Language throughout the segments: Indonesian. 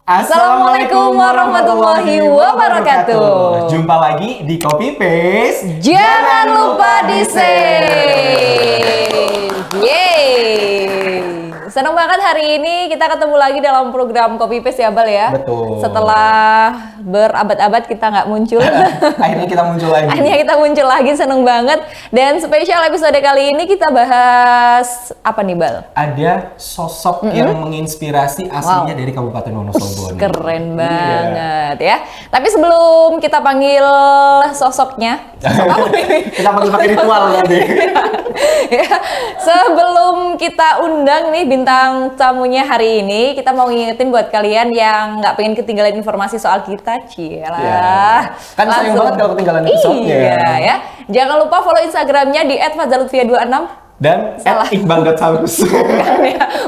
Assalamualaikum warahmatullahi wabarakatuh. Jumpa lagi di Copy Paste. Jangan lupa di save. Yeay. Senang banget hari ini kita ketemu lagi dalam program Copy Paste ya Bal ya. Betul. Setelah berabad-abad kita nggak muncul. Akhirnya kita muncul lagi. Akhirnya kita muncul lagi, seneng banget. Dan spesial episode kali ini kita bahas apa nih Bal? Ada sosok yang menginspirasi aslinya dari Kabupaten Wonosobo. Keren banget ya. Tapi sebelum kita panggil sosoknya, Kita pakai ritual tadi. ya, sebelum kita undang nih bintang tamunya hari ini, kita mau ngingetin buat kalian yang nggak pengen ketinggalan informasi soal kita, cielah. Ya. Kan sayang banget kalau ketinggalan episode-nya. Iya ya. Jangan lupa follow Instagramnya di @fazalutfia26. Dan @iqbal.saurus.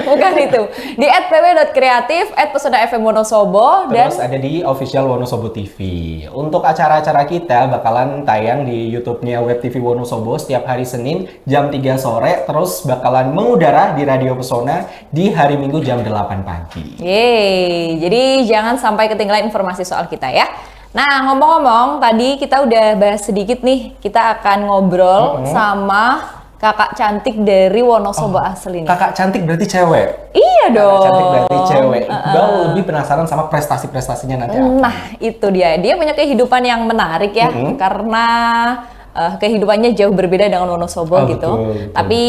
Bukan itu. Di @pw.kreatif, @pesona_fm Wonosobo, Terus ada di official Wonosobo TV. Untuk acara-acara kita bakalan tayang di YouTube-nya Web TV Wonosobo setiap hari Senin jam 3 sore. Terus bakalan mengudara di Radio Pesona di hari Minggu jam 8 pagi. Yeay, jadi jangan sampai ketinggalan informasi soal kita ya. Nah, ngomong-ngomong, tadi kita udah bahas sedikit nih. Kita akan ngobrol sama kakak cantik dari Wonosobo asli nih. Kakak cantik berarti cewek? Iya dong. Kakak cantik berarti cewek. Iqbal lebih penasaran sama prestasi-prestasinya nanti apa? Nah, itu dia. Dia punya kehidupan yang menarik ya. Karena kehidupannya jauh berbeda dengan Wonosobo gitu. Betul. Tapi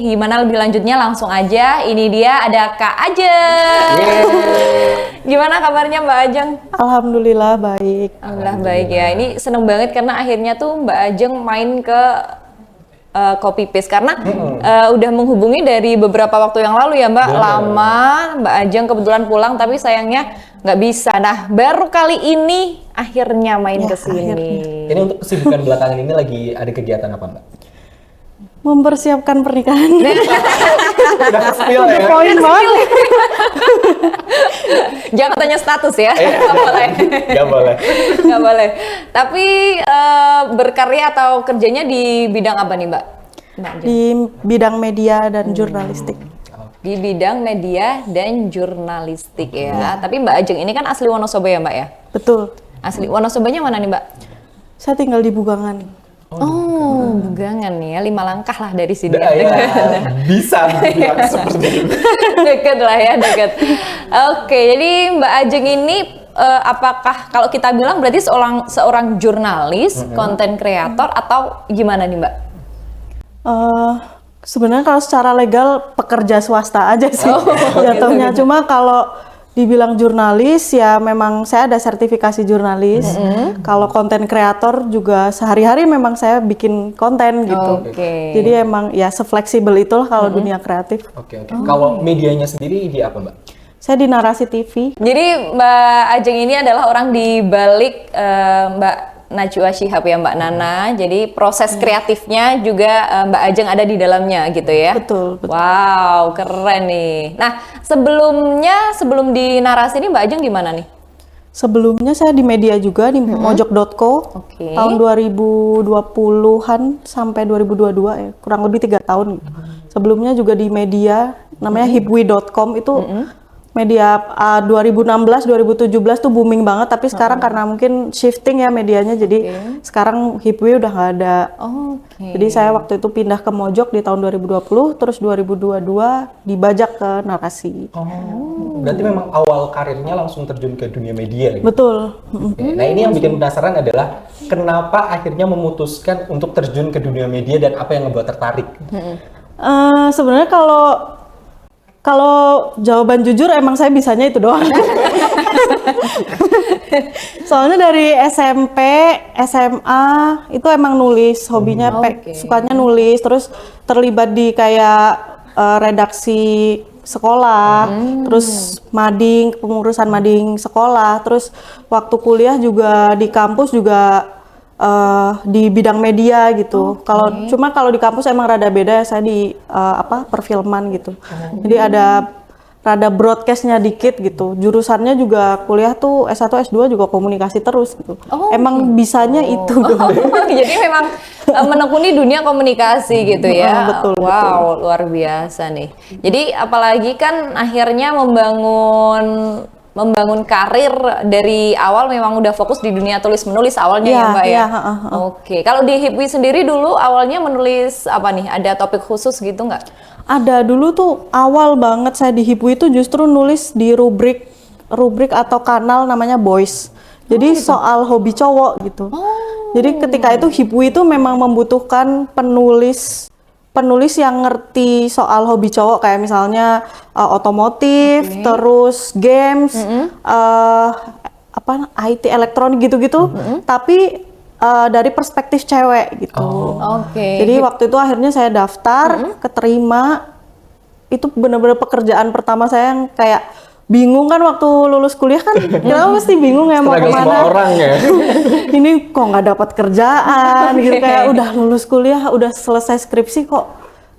gimana lebih lanjutnya langsung aja. Ini dia ada Kak Ajeng. Gimana kabarnya Mbak Ajeng? Alhamdulillah baik. Alhamdulillah baik ya. Ini seneng banget karena akhirnya tuh Mbak Ajeng main ke Copy Paste karena udah menghubungi dari beberapa waktu yang lalu ya Mbak. Lama Mbak Ajeng kebetulan pulang tapi sayangnya nggak bisa. Nah, baru kali ini akhirnya main ke sini. Ini untuk kesibukan belakangan ini lagi ada kegiatan apa Mbak? Mempersiapkan pernikahan. Udah spill ya? Poin banget. Jangan tanya status ya. Nggak boleh. Gak boleh. Nggak boleh. Tapi berkarya atau kerjanya di bidang apa nih Mbak? Mbak Ajeng? Di bidang media dan jurnalistik. Di bidang media dan jurnalistik ya. Tapi Mbak Ajeng ini kan asli Wonosobo ya Mbak ya? Betul. Asli Wonosobonya mana nih Mbak? Saya tinggal di Bugangan. Oh, Bugangan nih ya, 5 langkah lah dari sini. Bisa dibilang seperti itu. Deket lah ya, deket. Oke, jadi Mbak Ajeng ini apakah kalau kita bilang berarti seorang jurnalis, konten kreator atau gimana nih Mbak? Sebenarnya kalau secara legal pekerja swasta aja sih jatuhnya. Gitu. Cuma kalau dibilang jurnalis ya memang saya ada sertifikasi jurnalis. Kalau konten kreator juga sehari-hari memang saya bikin konten gitu. Jadi emang ya sefleksibel itulah kalau dunia kreatif. Oke. Kalau medianya sendiri di apa Mbak? Saya di Narasi TV. Jadi Mbak Ajeng ini adalah orang di balik Mbak Najwa Shihab ya Mbak Nana. Jadi proses kreatifnya juga Mbak Ajeng ada di dalamnya gitu ya. Betul. Wow, keren nih. Nah, sebelum di Narasi ini Mbak Ajeng gimana nih? Sebelumnya saya di media juga di mojok.co tahun 2020-an sampai 2022 ya, kurang lebih 3 tahun gitu. Sebelumnya juga di media namanya hipwi.com itu media 2016-2017 tuh booming banget, tapi sekarang karena mungkin shifting ya medianya, jadi sekarang Hipwi udah nggak ada. Jadi saya waktu itu pindah ke Mojok di tahun 2020, terus 2022 dibajak ke Narasi. Berarti memang awal karirnya langsung terjun ke dunia media gitu? Betul. Oke. Nah ini yang bikin penasaran adalah kenapa akhirnya memutuskan untuk terjun ke dunia media dan apa yang ngebuat tertarik? Sebenarnya kalau jawaban jujur emang saya bisanya itu doang. Soalnya dari SMP, SMA itu emang nulis, hobinya sukanya nulis, terus terlibat di kayak redaksi sekolah, terus mading, kepengurusan mading sekolah, terus waktu kuliah juga di kampus juga di bidang media gitu. Kalau di kampus emang rada beda, saya di perfilman gitu. Jadi ada rada broadcastnya dikit gitu. Jurusannya juga kuliah tuh S1 S2 juga komunikasi terus gitu. Emang bisanya itu doang. Jadi memang menekuni dunia komunikasi gitu ya. Betul. Wow, luar biasa nih. Jadi apalagi kan akhirnya membangun membangun karir dari awal memang udah fokus di dunia tulis menulis awalnya ya Mbak ya. Oke, kalau di Hipwi sendiri dulu awalnya menulis apa nih? Ada topik khusus gitu nggak? Ada, dulu tuh awal banget saya di Hipwi itu justru nulis di rubrik atau kanal namanya Boys. Jadi soal hobi cowok gitu. Jadi ketika itu Hipwi itu memang membutuhkan penulis yang ngerti soal hobi cowok, kayak misalnya otomotif, terus games, IT elektronik gitu-gitu, tapi dari perspektif cewek gitu. Jadi waktu itu akhirnya saya daftar, keterima. Itu benar-benar pekerjaan pertama saya yang kayak bingung kan waktu lulus kuliah kan, kita mesti bingung ya mau kemana. Semua orang ya. Ini kok nggak dapat kerjaan gitu, kayak udah lulus kuliah, udah selesai skripsi kok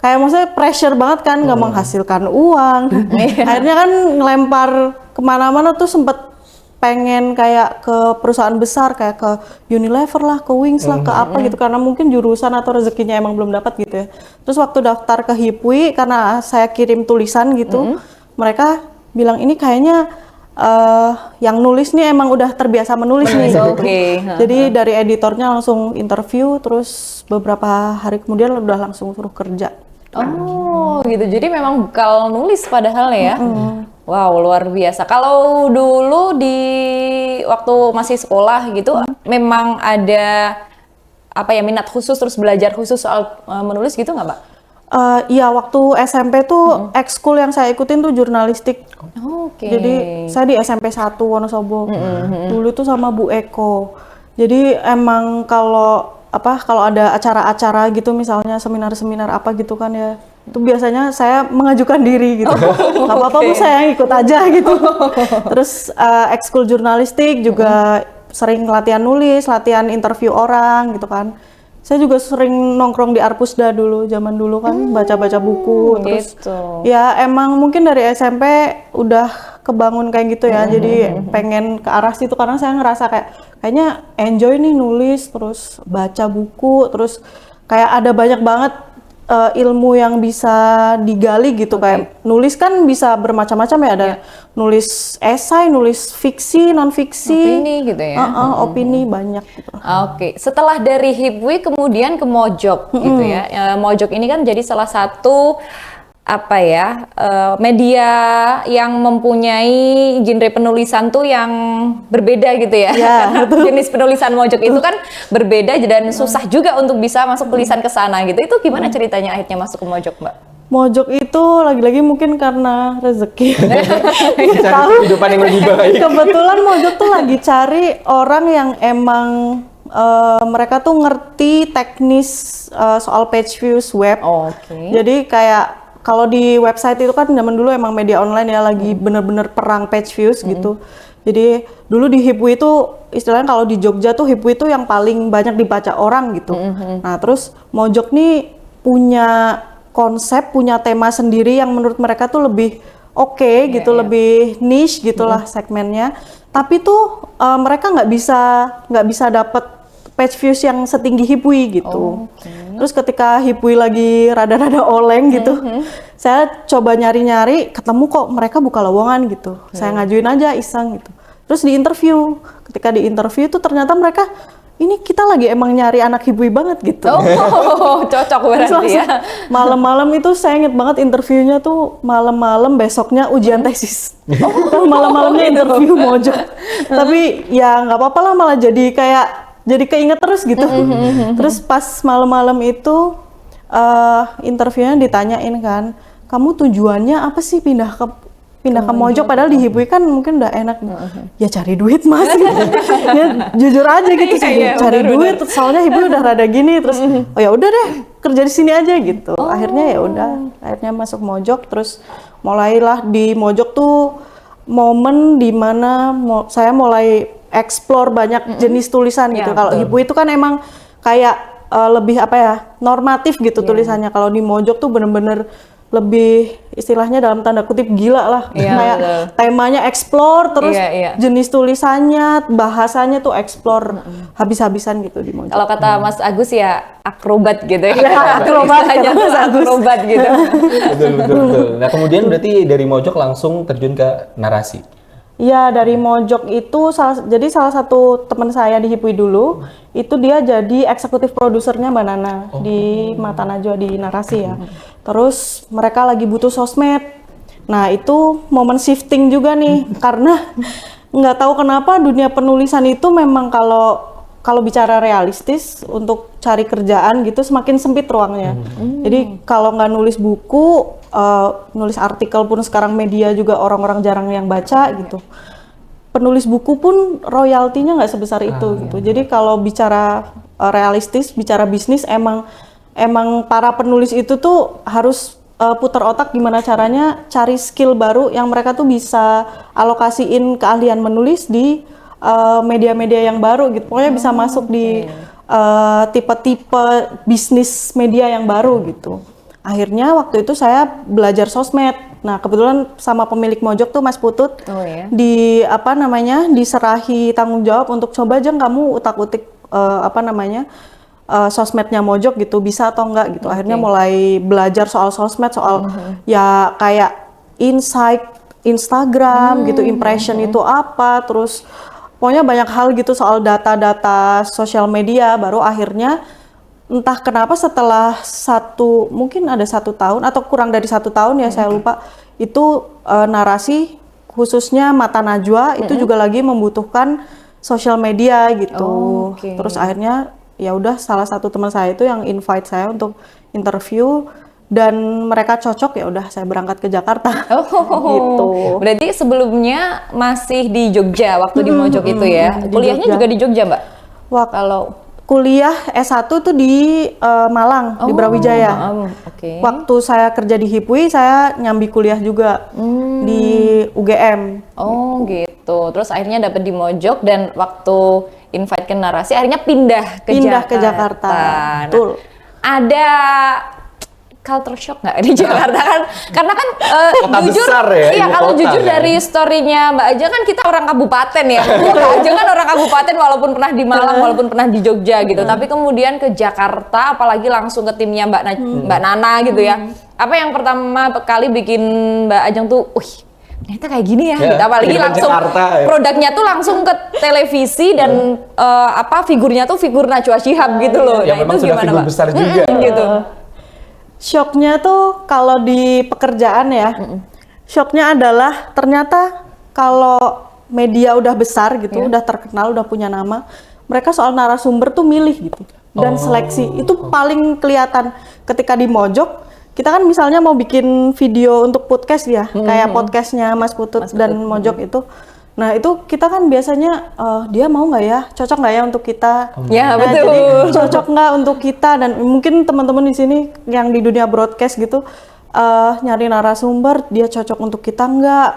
kayak maksudnya pressure banget kan, nggak menghasilkan uang. Akhirnya kan ngelempar kemana-mana tuh, sempet pengen kayak ke perusahaan besar, kayak ke Unilever lah, ke Wings lah, ke apa gitu, karena mungkin jurusan atau rezekinya emang belum dapat gitu ya. Terus waktu daftar ke Hipwi, karena saya kirim tulisan gitu, mereka bilang ini kayaknya yang nulis nih emang udah terbiasa menulis nih. Jadi dari editornya langsung interview, terus beberapa hari kemudian udah langsung suruh kerja. Gitu. Jadi memang bekal nulis padahal ya. Wow, luar biasa. Kalau dulu di waktu masih sekolah gitu, memang ada apa ya, minat khusus terus belajar khusus soal menulis gitu nggak, Mbak? Iya, waktu SMP tuh ekskul yang saya ikutin tuh jurnalistik. Jadi saya di SMP 1 Wonosobo. Dulu tuh sama Bu Eko. Jadi emang kalau ada acara-acara gitu, misalnya seminar-seminar apa gitu kan ya, itu biasanya saya mengajukan diri gitu. Gak apa-apa Bu, saya ikut aja gitu. Terus ekskul jurnalistik juga sering latihan nulis, latihan interview orang gitu kan. Saya juga sering nongkrong di Arpusda dulu, zaman dulu kan, baca-baca buku. Terus ya emang mungkin dari SMP udah kebangun kayak gitu ya, jadi pengen ke arah situ karena saya ngerasa kayaknya enjoy nih nulis, terus baca buku, terus kayak ada banyak banget ilmu yang bisa digali gitu. Kayak nulis kan bisa bermacam-macam ya, ada nulis esai, nulis fiksi, non fiksi, opini gitu ya. Opini banyak gitu. Setelah dari Hipwi kemudian ke Mojok gitu ya. Mojok ini kan jadi salah satu media yang mempunyai genre penulisan tuh yang berbeda gitu ya. Karena jenis penulisan Mojok itu kan berbeda dan susah juga untuk bisa masuk tulisan ke sana gitu. Itu gimana ceritanya akhirnya masuk ke Mojok, Mbak? Mojok itu lagi-lagi mungkin karena rezeki. Cari kehidupan yang lebih baik. Kebetulan Mojok tuh lagi cari orang yang emang mereka tuh ngerti teknis soal page views web. Jadi kayak kalau di website itu kan zaman dulu emang media online ya, lagi bener-bener perang page views gitu. Jadi dulu di Hipwi itu istilahnya kalau di Jogja tuh Hipwi itu yang paling banyak dibaca orang gitu. Nah terus Mojok nih punya konsep, punya tema sendiri yang menurut mereka tuh lebih gitu, lebih niche gitulah segmennya. Tapi tuh mereka nggak bisa dapet page views yang setinggi Hipwi gitu. Terus ketika Hipwi lagi rada-rada oleng gitu, saya coba nyari-nyari, ketemu kok mereka buka lowongan gitu. Saya ngajuin aja iseng gitu. Terus di interview, ketika di interview itu ternyata mereka, ini kita lagi emang nyari anak Hipwi banget gitu. Cocok berarti ya. Malam-malam itu saya inget banget interviewnya tuh malam-malam, besoknya ujian tesis. Malam-malamnya interview Mojok. Tapi ya nggak apa-apa lah, malah jadi keinget terus gitu. Terus pas malam-malam itu interviewnya ditanyain kan, kamu tujuannya apa sih pindah ke Mojok, padahal di Hipwi kan mungkin udah enak. Ya cari duit Mas. Ya jujur aja gitu sih, cari duit. Soalnya Hipwi udah rada gini, terus oh ya udah deh kerja di sini aja gitu. Akhirnya akhirnya masuk Mojok. Terus mulailah di Mojok tuh momen dimana saya mulai explore banyak jenis tulisan gitu. Kalau Hipwi itu kan emang kayak lebih normatif gitu tulisannya. Kalau di Mojok tuh bener-bener lebih istilahnya dalam tanda kutip gila lah. Kayak temanya explore, terus jenis tulisannya, bahasanya tuh explore habis-habisan gitu di Mojok. Kalau kata Mas Agus ya akrobat gitu ya. Akrobat gitu. Betul. Nah kemudian berarti dari Mojok langsung terjun ke narasi. Iya, dari Mojok itu jadi salah satu teman saya di Hipwi dulu, itu dia jadi eksekutif produsernya Mbak Nana di Mata Najwa di Narasi ya. Terus mereka lagi butuh sosmed. Nah, itu momen shifting juga nih karena nggak tahu kenapa dunia penulisan itu memang kalau bicara realistis untuk cari kerjaan gitu semakin sempit ruangnya. Jadi kalau nggak nulis buku, nulis artikel pun sekarang media juga orang-orang jarang yang baca gitu. Penulis buku pun royaltinya nggak sebesar itu gitu. Jadi kalau bicara realistis, bicara bisnis emang para penulis itu tuh harus putar otak gimana caranya cari skill baru yang mereka tuh bisa alokasiin keahlian menulis di media-media yang baru gitu. Pokoknya bisa masuk di tipe-tipe bisnis media yang baru gitu. Akhirnya waktu itu saya belajar sosmed. Nah, kebetulan sama pemilik Mojok tuh Mas Putut. Diserahi tanggung jawab untuk coba aja kamu utak-utik sosmednya Mojok gitu, bisa atau enggak gitu. Akhirnya mulai belajar soal sosmed, soal ya kayak insight Instagram gitu, impression itu apa, terus pokoknya banyak hal gitu soal data-data sosial media. Baru akhirnya entah kenapa setelah mungkin ada 1 tahun atau kurang dari 1 tahun ya saya lupa, itu Narasi khususnya Mata Najwa itu juga lagi membutuhkan sosial media gitu. Terus akhirnya ya udah salah satu teman saya itu yang invite saya untuk interview dan mereka cocok, ya udah saya berangkat ke Jakarta. Gitu. Berarti sebelumnya masih di Jogja waktu di Mojok itu ya. Kuliahnya juga di Jogja, Mbak? Kalau kuliah S1 tuh di Malang, di Brawijaya. Waktu saya kerja di Hipwi, saya nyambi kuliah juga di UGM. Oh gitu. Terus akhirnya dapet di Mojok dan waktu invite ke Narasi akhirnya pindah ke Jakarta. Nah, betul. Ada culture shock nggak di Jakarta kan? Karena kan Kota jujur, besar ya, iya ibu kalau kota jujur kan? dari story-nya Mbak Ajeng kan kita orang kabupaten ya. Mbak Ajeng kan orang kabupaten walaupun pernah di Malang, walaupun pernah di Jogja gitu. Tapi kemudian ke Jakarta, apalagi langsung ke timnya Mbak Nana gitu ya. Apa yang pertama kali bikin Mbak Ajeng tuh, ternyata kayak gini ya, gitu. Apalagi langsung Jakarta, ya. produknya tuh langsung ke televisi dan figurnya tuh figur Najwa Shihab gitu loh. Yang memang itu sudah gimana, figur Mbak? besar juga. Gitu. Shocknya tuh kalau di pekerjaan ya, shocknya adalah ternyata kalau media udah besar gitu, udah terkenal, udah punya nama, mereka soal narasumber tuh milih gitu dan seleksi itu paling kelihatan ketika di Mojok. Kita kan misalnya mau bikin video untuk podcast ya, kayak podcastnya Mas Putut dan Mojok itu. Nah itu kita kan biasanya dia mau nggak ya, cocok nggak ya untuk kita? Ya, Nah, betul. jadi cocok nggak untuk kita, dan mungkin teman-teman di sini yang di dunia broadcast gitu nyari narasumber, dia cocok untuk kita nggak?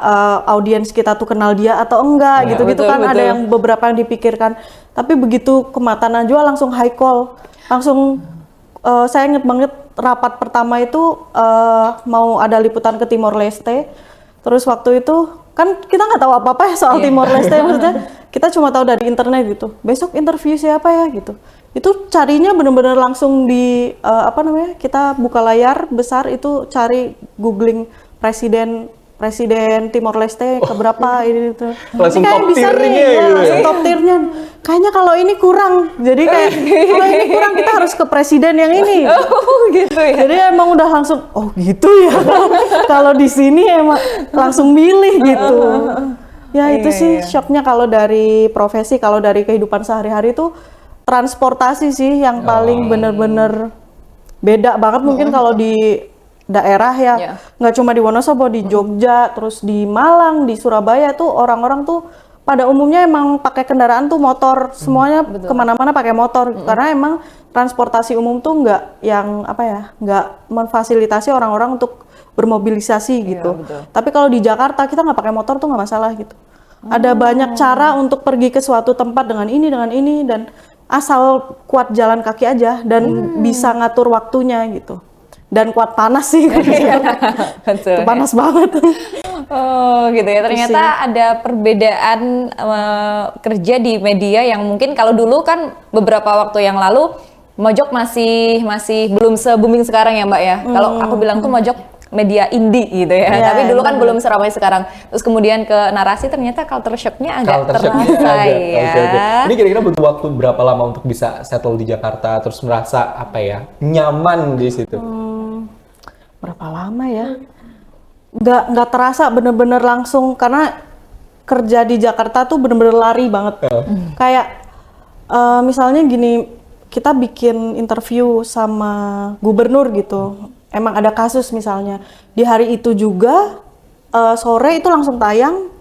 Audiens kita tuh kenal dia atau enggak? Ya, gitu-gitu betul, kan betul. ada yang beberapa yang dipikirkan. Tapi begitu ke Mata Najwa langsung high call, langsung saya inget banget rapat pertama itu mau ada liputan ke Timor Leste. Terus waktu itu kan kita nggak tahu apa-apa ya soal Timor Leste, maksudnya kita cuma tahu dari internet gitu. Besok interview siapa ya gitu. Itu carinya bener-bener langsung di kita buka layar besar itu cari googling presiden Timor Leste keberapa ini itu. Langsung Ini kayak top bisa tier-nya nih, gitu ya. langsung top tier-nya. Kayaknya kalau ini kurang. Jadi kayak kalau ini kurang kita harus ke presiden yang ini. Oh gitu ya. Jadi emang udah langsung, oh gitu ya. Kalau di sini emang langsung milih gitu. Ya itu sih shocknya kalau dari profesi, kalau dari kehidupan sehari-hari itu transportasi sih yang paling bener-bener beda banget mungkin kalau di daerah ya. Nggak cuma di Wonosobo, di Jogja, terus di Malang, di Surabaya tuh orang-orang tuh pada umumnya emang pakai kendaraan tuh motor, semuanya kemana-mana pakai motor karena emang transportasi umum tuh nggak memfasilitasi orang-orang untuk bermobilisasi gitu. Tapi kalau di Jakarta kita nggak pakai motor tuh nggak masalah gitu. Ada banyak cara untuk pergi ke suatu tempat dengan ini dan asal kuat jalan kaki aja dan bisa ngatur waktunya gitu. Dan kuat panas sih, Betul. panas banget. Oh gitu ya, ternyata ada perbedaan kerja di media yang mungkin kalau dulu kan beberapa waktu yang lalu Mojok masih belum se-booming sekarang ya Mbak ya. Kalau aku bilang tuh Mojok media indie gitu ya. Iya, Tapi dulu kan bener. belum seramai sekarang. Terus kemudian ke narasi ternyata culture shock-nya agak Culture shock-nya terasa ada. ya. Oke. Ini kira-kira butuh waktu berapa lama untuk bisa settle di Jakarta terus merasa apa ya nyaman di situ? Berapa lama ya? Nggak terasa bener-bener langsung, karena kerja di Jakarta tuh bener-bener lari banget. Kayak misalnya gini, kita bikin interview sama gubernur gitu, emang ada kasus misalnya, di hari itu juga sore itu langsung tayang,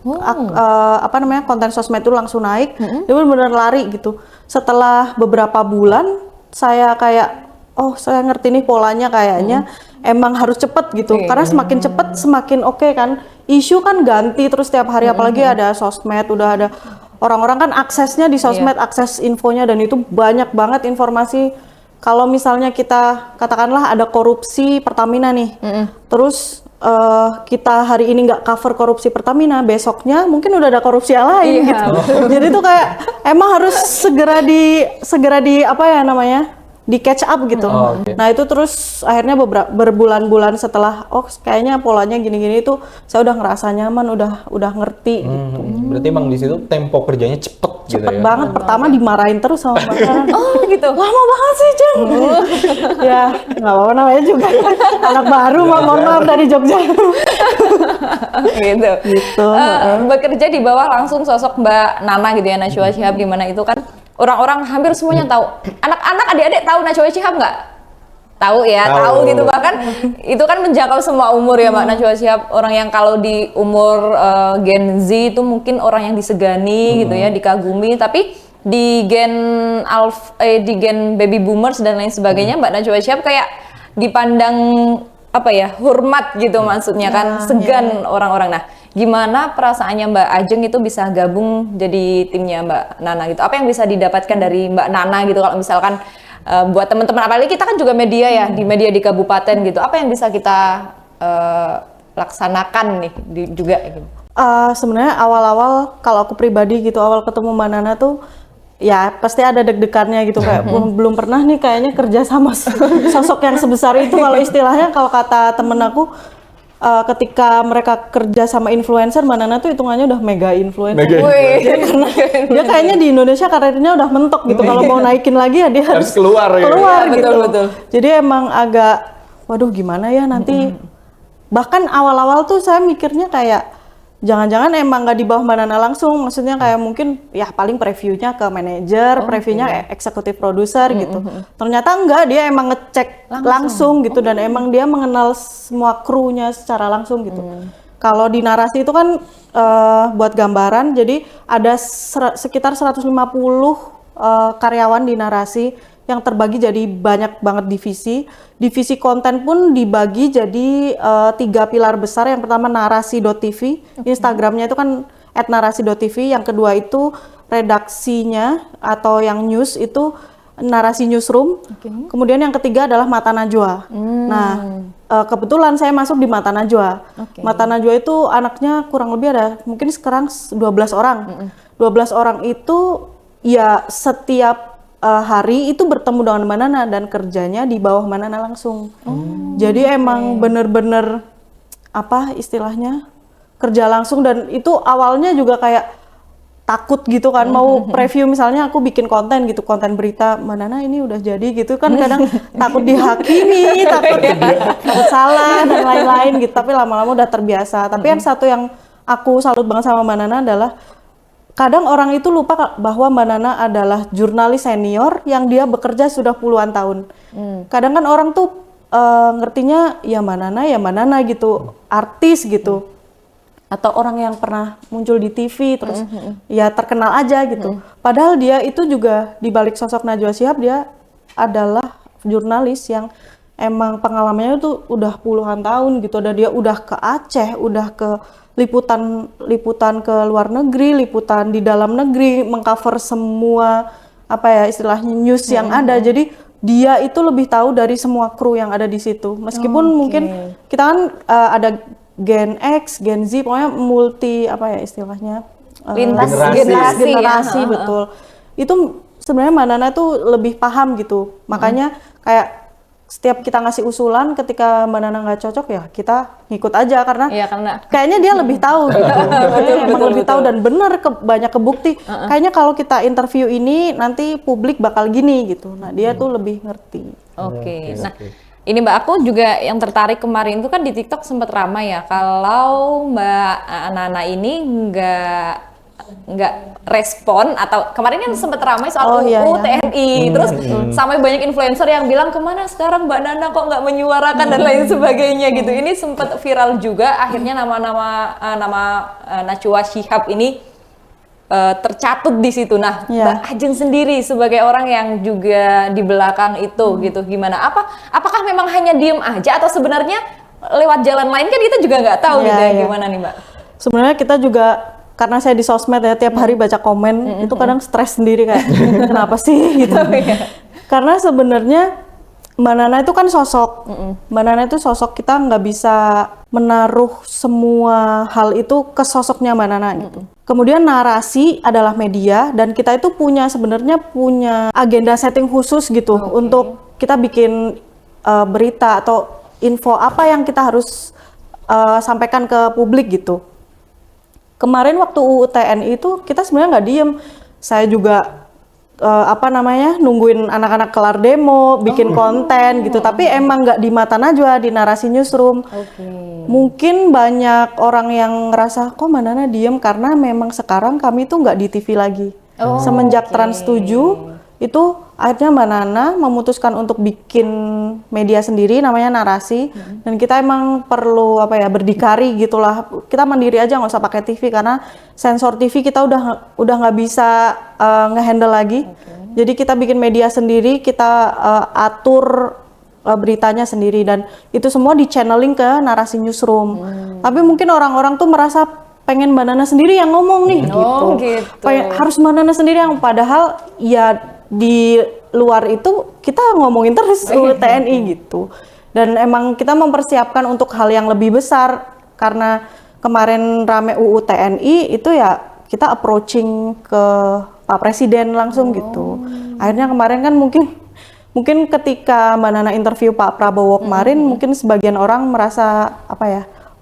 konten sosmed itu langsung naik, dia bener-bener lari gitu. Setelah beberapa bulan saya kayak, oh saya ngerti nih polanya kayaknya emang harus cepet gitu, karena semakin cepet semakin oke kan, isu kan ganti terus tiap hari, apalagi ada sosmed, udah ada orang-orang kan aksesnya di sosmed, akses infonya, dan itu banyak banget informasi. Kalau misalnya kita katakanlah ada korupsi Pertamina nih, terus kita hari ini nggak cover korupsi Pertamina, besoknya mungkin udah ada korupsi yang lain gitu. Jadi tuh kayak emang harus segera di apa ya namanya, di catch up gitu. Nah itu terus akhirnya berbulan-bulan setelah, oh kayaknya polanya gini-gini, itu saya udah ngerasa nyaman, udah ngerti gitu. Berarti emang di situ tempo kerjanya cepet gitu Cepet ya? banget, pertama dimarahin terus sama makanan. Oh gitu. Lama banget sih Jeng. Ya nggak apa-apa, namanya juga anak baru, mohon maaf dari Jogja. Gitu. Gitu. Bekerja di bawah langsung sosok Mbak Nana gitu ya, Najwa Shihab, di mana itu kan orang-orang hampir semuanya tahu. Anak-anak, adik-adik tahu Najwa Shihab nggak? Tahu ya, tahu gitu, bahkan itu kan menjangkau semua umur ya Mbak Najwa Shihab. Orang yang kalau di umur Gen Z itu mungkin orang yang disegani gitu ya, dikagumi, tapi di di gen baby boomers dan lain sebagainya, Mbak Najwa Shihab kayak dipandang apa ya, hormat gitu, maksudnya kan, segan orang-orang. Nah, gimana perasaannya Mbak Ajeng itu bisa gabung jadi timnya Mbak Nana gitu? Apa yang bisa didapatkan dari Mbak Nana gitu, kalau misalkan buat teman-teman, apalagi kita kan juga media ya, di media di kabupaten gitu, apa yang bisa kita laksanakan nih juga gitu? Sebenarnya awal-awal kalau aku pribadi gitu, awal ketemu Mbak Nana tuh ya pasti ada deg-degannya gitu, kayak belum pernah nih kayaknya kerja sama sosok yang sebesar itu. Kalau istilahnya, kalau kata temen aku, ketika mereka kerja sama influencer, Mbak Nana tuh hitungannya udah mega influencer. Dia kayaknya di Indonesia karirnya udah mentok gitu. Kalau mau naikin lagi ya dia harus keluar ya. gitu. Betul. Jadi emang agak, waduh gimana ya nanti. Bahkan awal-awal tuh saya mikirnya kayak, jangan-jangan emang nggak di bawah Mbak Nana langsung, maksudnya kayak mungkin ya paling previewnya ke manajer, previewnya eksekutif produser gitu. Ternyata enggak, dia emang ngecek langsung gitu, dan emang dia mengenal semua krunya secara langsung gitu. Kalau di narasi itu kan buat gambaran, jadi ada sekitar 150 karyawan di narasi yang terbagi jadi banyak banget divisi. Divisi konten pun dibagi jadi 3 pilar besar. Yang pertama narasi.tv, Instagramnya itu kan @narasi.tv. Yang kedua itu redaksinya atau yang news itu narasi newsroom. Kemudian yang ketiga adalah Mata Najwa. Nah, kebetulan saya masuk di Mata Najwa. Mata Najwa itu anaknya kurang lebih ada mungkin sekarang 12 orang. 12 orang itu ya setiap hari itu bertemu dengan Mbak Nana dan kerjanya di bawah Mbak Nana langsung. Jadi emang bener-bener apa istilahnya, kerja langsung. Dan itu awalnya juga kayak takut gitu kan, mau preview misalnya aku bikin konten gitu, konten berita, Mbak Nana ini udah jadi gitu kan, kadang takut dihakimi, takut salah dan lain-lain gitu. Tapi lama-lama udah terbiasa. Tapi yang satu yang aku salut banget sama Mbak Nana adalah, kadang orang itu lupa bahwa Mbak Nana adalah jurnalis senior yang dia bekerja sudah puluhan tahun. Kadang kan orang tuh ngertinya ya Mbak Nana gitu, artis gitu, atau orang yang pernah muncul di TV terus ya terkenal aja gitu. Padahal dia itu juga di balik sosok Najwa Shihab, dia adalah jurnalis yang emang pengalamannya tuh udah puluhan tahun gitu. Dan dia udah ke Aceh, udah ke liputan ke luar negeri, liputan di dalam negeri, mengcover semua apa ya istilahnya news yang ada. Jadi dia itu lebih tahu dari semua kru yang ada di situ. Meskipun mungkin kita kan ada Gen X, Gen Z, pokoknya multi apa ya istilahnya, lintas generasi betul. Itu sebenarnya Mbak Nana tuh lebih paham gitu. Makanya kayak setiap kita ngasih usulan, ketika Mbak Nana nggak cocok ya kita ngikut aja karena Iya, karena kayaknya dia lebih tahu gitu. Emang lebih tahu dan benar banyak kebukti. Kayaknya kalau kita interview ini nanti publik bakal gini gitu. Nah dia tuh lebih ngerti. Oke. Nah, ini Mbak, aku juga yang tertarik kemarin itu kan di TikTok sempat ramai ya kalau Mbak Nana ini nggak respon, atau kemarin kan sempat ramai soal UU TNI, terus sampai banyak influencer yang bilang kemana sekarang Mbak Nana kok nggak menyuarakan dan lain sebagainya gitu. Ini sempat viral juga, akhirnya nama Najwa Shihab ini tercatut di situ. Nah, Mbak Ajeng sendiri sebagai orang yang juga di belakang itu gitu, gimana? Apakah memang hanya diem aja atau sebenarnya lewat jalan lain kan kita juga nggak tahu gitu ya, gimana nih Mbak? Sebenarnya kita juga karena saya di sosmed ya tiap hari baca komen itu kadang stres sendiri kayak kenapa sih gitu. Karena sebenarnya Mbak Nana itu kan sosok, Mbak Nana itu sosok, kita nggak bisa menaruh semua hal itu ke sosoknya Mbak Nana gitu. Kemudian narasi adalah media dan kita itu sebenarnya punya agenda setting khusus gitu untuk kita bikin berita atau info apa yang kita harus sampaikan ke publik gitu. Kemarin waktu UU TNI itu kita sebenarnya nggak diem, saya juga nungguin anak-anak kelar demo, bikin konten gitu. Tapi emang nggak di mata Najwa, di narasi newsroom. Mungkin banyak orang yang ngerasa kok Mbak Nana diem karena memang sekarang kami tuh nggak di TV lagi. Semenjak Trans 7 itu akhirnya Mbak Nana memutuskan untuk bikin media sendiri namanya Narasi, dan kita emang perlu berdikari gitulah, kita mandiri aja nggak usah pakai TV karena sensor TV kita udah nggak bisa ngehandle lagi. Jadi kita bikin media sendiri, kita atur beritanya sendiri, dan itu semua di channeling ke Narasi Newsroom. Tapi mungkin orang-orang tuh merasa pengen Mbak Nana sendiri yang ngomong nih gitu. Harus Mbak Nana sendiri yang, padahal ya di luar itu kita ngomongin terus UU TNI gitu. Dan emang kita mempersiapkan untuk hal yang lebih besar, karena kemarin rame UU TNI itu ya kita approaching ke Pak Presiden langsung gitu. Akhirnya kemarin kan mungkin ketika Mbak Nana interview Pak Prabowo kemarin, mungkin sebagian orang merasa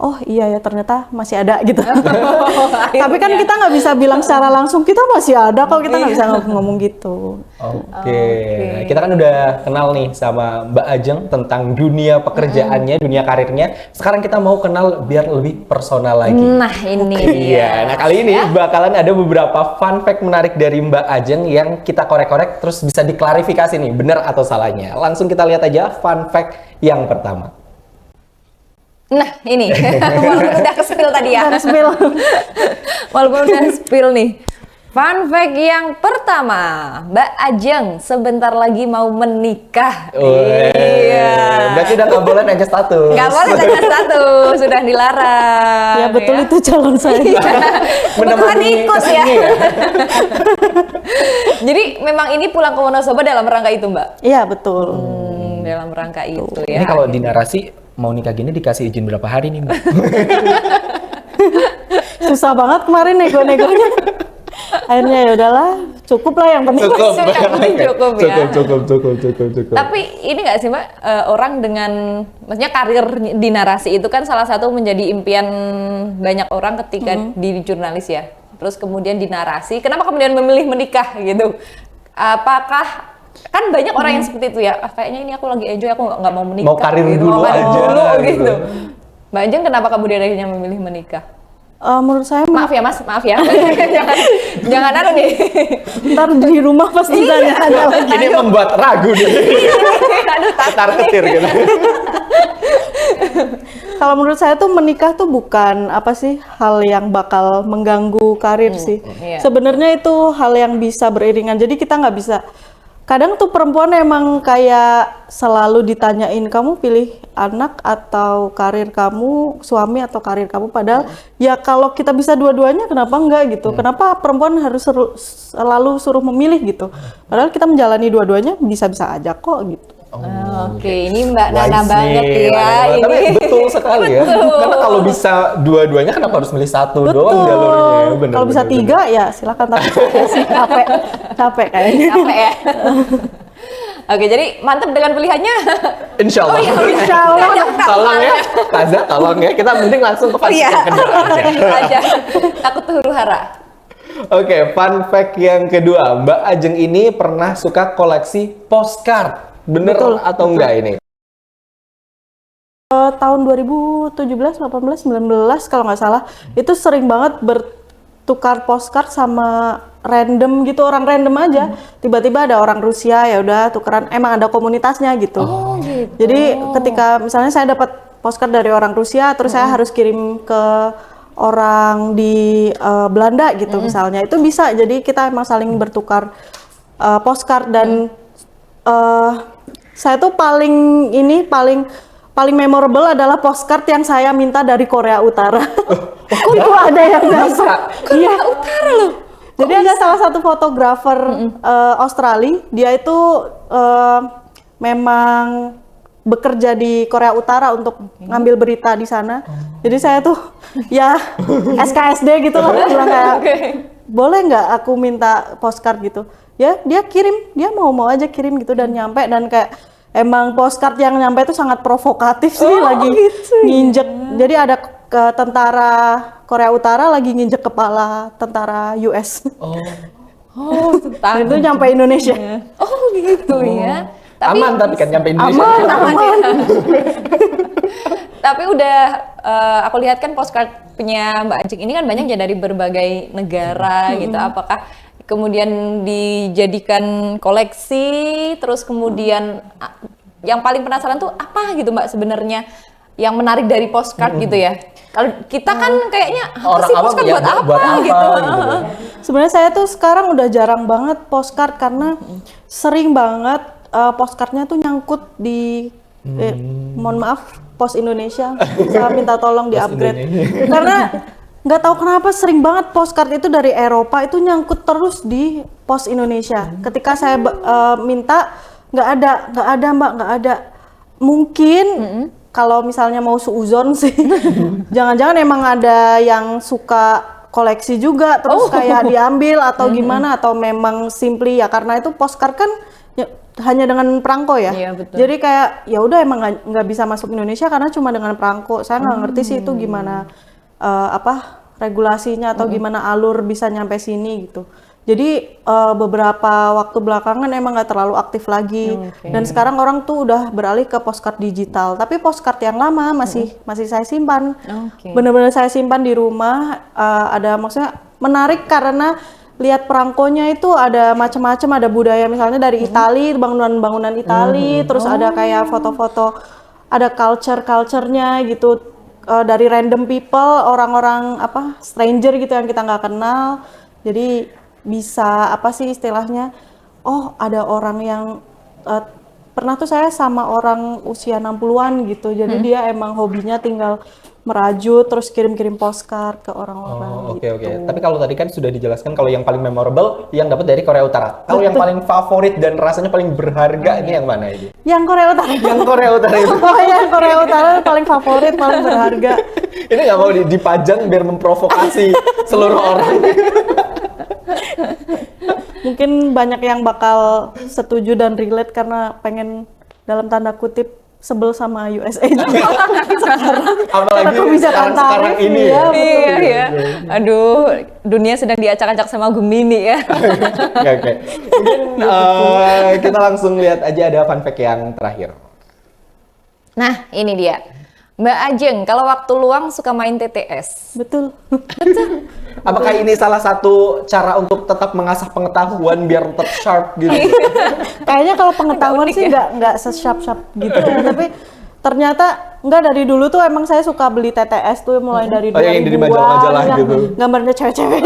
oh iya ya ternyata masih ada gitu. Tapi kan kita nggak bisa bilang secara langsung kita masih ada, kalau kita nggak bisa ngomong gitu. Kita kan udah kenal nih sama Mbak Ajeng tentang dunia pekerjaannya, dunia karirnya. Sekarang kita mau kenal biar lebih personal lagi. Nah ini Iya. Nah kali ini bakalan ada beberapa fun fact menarik dari Mbak Ajeng yang kita korek-korek terus bisa diklarifikasi nih benar atau salahnya. Langsung kita lihat aja fun fact yang pertama. Nah ini, walaupun udah ke-spill tadi ya. Walaupun udah spill nih. Fun fact yang pertama, Mbak Ajeng sebentar lagi mau menikah. Iya. Berarti udah nggak boleh naik status. Nggak boleh naik status, sudah dilarang. Ya betul itu calon saya. Kebetulan ikut ya. Jadi memang ini pulang ke Wonosobo dalam rangka itu Mbak? Iya betul. Dalam rangka itu ya. Ini kalau di Narasi mau nikah gini dikasih izin berapa hari nih Mbak? Susah banget kemarin nego-negonya. Akhirnya ya udahlah, cukup lah yang penting. Cukup. Tapi ini nggak sih Mbak, orang dengan, maksudnya karir di Narasi itu kan salah satu menjadi impian banyak orang ketika di jurnalis ya. Terus kemudian di Narasi, kenapa kemudian memilih menikah gitu? Apakah kan banyak orang yang seperti itu ya, kayaknya ini aku lagi enjoy, aku nggak mau menikah. Mau karir gitu. dulu aja gitu. Mbak Ajeng kenapa kemudian akhirnya memilih menikah? Menurut saya Maaf ya Mas, maaf ya. jangan anu nih. ntar di rumah pasti tanya ada lagi. Ini membuat ragu nih. Aduh, Tar-ketir gitu. Kalau menurut saya tuh menikah tuh bukan hal yang bakal mengganggu karir sih. Iya. Sebenarnya itu hal yang bisa beriringan. Jadi kita nggak bisa. Kadang tuh perempuan emang kayak selalu ditanyain, kamu pilih anak atau karir kamu, suami atau karir kamu, padahal ya kalau kita bisa dua-duanya kenapa enggak gitu. Kenapa perempuan harus selalu suruh memilih gitu. Padahal kita menjalani dua-duanya bisa-bisa aja kok gitu. Oke, ini Mbak Nana banget ya. Tapi betul sekali ya. Karena kalau bisa dua-duanya kenapa harus milih satu doang jalurnya? Bener, kalau bisa tiga ya silakan, tapi saya sih capek kayaknya. Capek ya. Oke, jadi mantap dengan pilihannya. Insya Allah. Insya Allah. Tolong ya, Taza, tolong ya. Kita mending langsung ke fun fact yang kedua aja. Takut huru hara. Oke, fun fact yang kedua. Mbak Ajeng ini pernah suka koleksi postcard. Bener atau enggak ini? Tahun 2017, 18, 19 kalau nggak salah, itu sering banget bertukar postcard sama random gitu, orang random aja. Tiba-tiba ada orang Rusia, ya udah tukeran. Emang ada komunitasnya gitu. Oh, gitu. Jadi ketika misalnya saya dapat postcard dari orang Rusia, terus saya harus kirim ke orang di Belanda gitu misalnya, itu bisa. Jadi kita emang saling bertukar postcard dan saya tuh paling memorable adalah postcard yang saya minta dari Korea Utara. Itu ada yang dapat. Korea Utara loh. Jadi ada salah satu fotografer Australia, dia itu memang bekerja di Korea Utara untuk ngambil berita di sana. Jadi saya tuh ya SKSD gitu lah, bilang kayak boleh nggak aku minta postcard gitu. Ya dia kirim, dia mau aja kirim gitu dan nyampe, dan kayak emang postcard yang nyampe itu sangat provokatif sih, lagi nginjek. Jadi ada tentara Korea Utara lagi nginjek kepala tentara US. Dan itu nyampe Indonesia. Oh gitu ya. Aman tapi kan nyampe Indonesia. Aman. Tapi udah aku lihat kan postcard punya Mbak Ajeng ini kan banyak ya dari berbagai negara gitu. Apakah kemudian dijadikan koleksi, terus kemudian yang paling penasaran tuh apa gitu Mbak sebenarnya yang menarik dari postcard gitu ya? Kalau kita kan kayaknya apa sih postcard buat apa gitu. Sebenarnya saya tuh sekarang udah jarang banget postcard karena sering banget postcardnya tuh nyangkut di mohon maaf Pos Indonesia, saya minta tolong di upgrade karena nggak tahu kenapa sering banget postcard itu dari Eropa itu nyangkut terus di Pos Indonesia. Ketika saya minta nggak ada Mbak, nggak ada. Mungkin kalau misalnya mau suuzon sih, jangan-jangan emang ada yang suka koleksi juga terus kayak diambil atau gimana, atau memang simply ya karena itu postcard kan hanya dengan perangko ya. Iya, betul. Jadi kayak ya udah emang nggak bisa masuk Indonesia karena cuma dengan perangko. Saya nggak ngerti sih itu gimana regulasinya atau gimana alur bisa nyampe sini gitu. Jadi beberapa waktu belakangan emang nggak terlalu aktif lagi. Dan sekarang orang tuh udah beralih ke postcard digital. Tapi postcard yang lama masih saya simpan. Bener-bener saya simpan di rumah. Ada maksudnya menarik karena lihat perangkonya itu ada macam-macam, ada budaya misalnya dari Itali, bangunan-bangunan Itali, terus ada kayak foto-foto, ada culture-nya gitu, dari random people, orang-orang stranger gitu yang kita nggak kenal. Jadi bisa apa sih istilahnya? Oh, ada orang yang pernah tuh saya sama orang usia 60-an gitu. Jadi dia emang hobinya tinggal merajut terus kirim-kirim postcard ke orang-orang gitu. Oke. Tapi kalau tadi kan sudah dijelaskan kalau yang paling memorable yang dapat dari Korea Utara. Kalau yang paling favorit dan rasanya paling berharga ini yang mana ini? Yang Korea Utara. Yang Korea Utara itu. Oh ya, Korea Utara paling favorit, paling berharga. Ini nggak mau dipajang biar memprovokasi seluruh orang. Mungkin banyak yang bakal setuju dan relate karena pengen dalam tanda kutip sebel sama USA juga. Apalagi sekarang ini ya. Iya. Aduh, dunia sedang diacak-acak sama Gemini ya. Oke. Mungkin kita langsung lihat aja ada fun fact yang terakhir. Nah, ini dia. Mbak Ajeng, kalau waktu luang suka main TTS? Betul. Apakah ini salah satu cara untuk tetap mengasah pengetahuan biar tetap sharp gitu? Kayaknya kalau pengetahuan sih nggak se-sharp gitu. Tapi ternyata nggak, dari dulu tuh emang saya suka beli TTS tuh mulai dari 2000-an. Yang di majalah-majalah yang gitu. Gambarnya cewek-cewek.